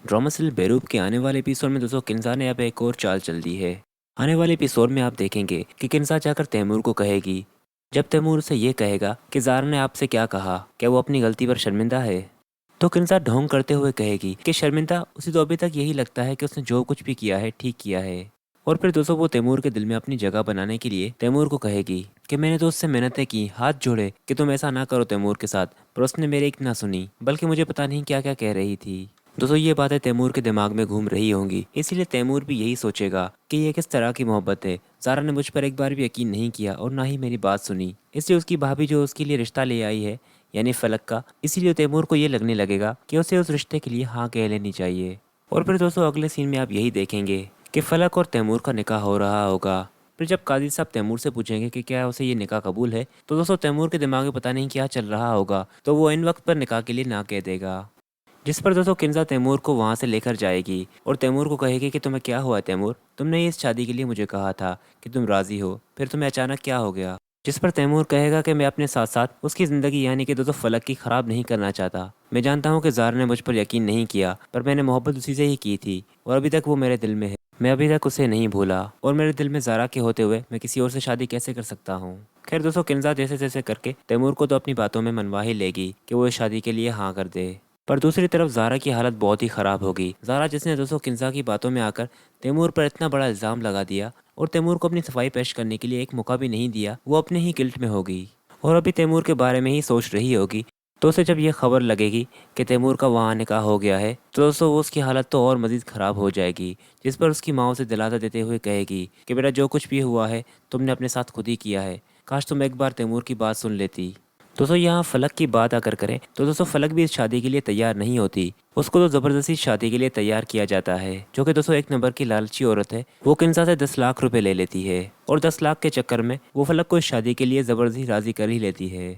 Drama serial बेरूब के आने वाले एपिसोड में दोस्तों किन्जा ने अब एक और चाल चल दी है। आने वाले एपिसोड में आप देखेंगे कि किन्जा जाकर तैमूर को कहेगी। जब तैमूर उसे ये कहेगा कि ज़ारा ने आपसे क्या कहा, क्या वो अपनी गलती पर शर्मिंदा है, तो किन्जा ढोंग करते हुए कहेगी कि शर्मिंदा उसे तो अभी तक यही लगता है कि उसने जो कुछ भी किया है ठीक किया है। और फिर दोस्तों वो तैमूर के दिल में अपनी जगह बनाने के लिए तैमूर को कहेगी कि मैंने तो उससे मिन्नतें की, हाथ जोड़े कि तुम ऐसा ना करो तैमूर के साथ, पर उसने मेरी एक ना सुनी, बल्कि मुझे पता नहीं क्या क्या कह रही थी। दोस्तों ये बातें तैमूर के दिमाग में घूम रही होंगी, इसीलिए तैमूर भी यही सोचेगा कि ये किस तरह की मोहब्बत है। ज़ारा ने मुझ पर एक बार भी यकीन नहीं किया और ना ही मेरी बात सुनी, इसलिए उसकी भाभी जो उसके लिए रिश्ता ले आई है, यानी फलक का, इसीलिए तैमूर को ये लगने लगेगा कि उसे उस रिश्ते के लिए हाँ कह लेनी चाहिए। और फिर दोस्तों अगले सीन में आप यही देखेंगे कि फलक और तैमूर का निकाह हो रहा होगा। फिर जब काजी साहब तैमूर से पूछेंगे कि क्या उसे ये निकाह कबूल है, तो दोस्तों तैमूर के दिमाग में पता नहीं क्या चल रहा होगा, तो वो इन वक्त पर निकाह के लिए ना कह देगा। जिस पर दोस्तों किन्जा तैमूर को वहाँ से लेकर जाएगी और तैमूर को कहेगी कि तुम्हें क्या हुआ तैमूर, तुमने इस शादी के लिए मुझे कहा था कि तुम राज़ी हो, फिर तुम्हें अचानक क्या हो गया। जिस पर तैमूर कहेगा कि मैं अपने साथ साथ उसकी ज़िंदगी यानी कि दोस्तों फलक की ख़राब नहीं करना चाहता। मैं जानता हूँ कि ज़ारा ने मुझ पर यकीन नहीं किया, पर मैंने मोहब्बत उसी से ही की थी और अभी तक वो मेरे दिल में है। मैं अभी तक उसे नहीं भूला और मेरे दिल में ज़ारा के होते हुए मैं किसी और से शादी कैसे कर सकता हूँ। खैर दोस्तों किन्जा जैसे जैसे करके तैमूर को तो अपनी बातों में मनवा ही लेगी कि वो इस शादी के लिए हाँ कर दे, पर दूसरी तरफ ज़ारा की हालत बहुत ही ख़राब होगी। ज़ारा जिसने दोस्तों किन्जा की बातों में आकर तैमूर पर इतना बड़ा इल्ज़ाम लगा दिया और तैमूर को अपनी सफाई पेश करने के लिए एक मौका भी नहीं दिया, वो अपने ही गिल्ट में होगी और अभी तैमूर के बारे में ही सोच रही होगी। तो उसे जब यह खबर लगेगी कि तैमूर का वहाँ निकाह हो गया है, तो दोस्तों वो उसकी हालत तो और मज़ीद ख़राब हो जाएगी। जिस पर उसकी माँ उसे दिलासा देते हुए कहेगी कि बेटा जो कुछ भी हुआ है तुमने अपने साथ खुद ही किया है, काश तुम एक बार तैमूर की बात सुन लेती। दोस्तों यहाँ फलक की बात अगर करें तो दोस्तों फलक भी इस शादी के लिए तैयार नहीं होती, उसको तो ज़बरदस्ती शादी के लिए तैयार किया जाता है, जो कि दोस्तों एक नंबर की लालची औरत है। वो किन्जा से 10 लाख रुपए ले लेती है और 10 लाख के चक्कर में वो फलक को इस शादी के लिए ज़बरदस्ती राज़ी कर ही लेती है।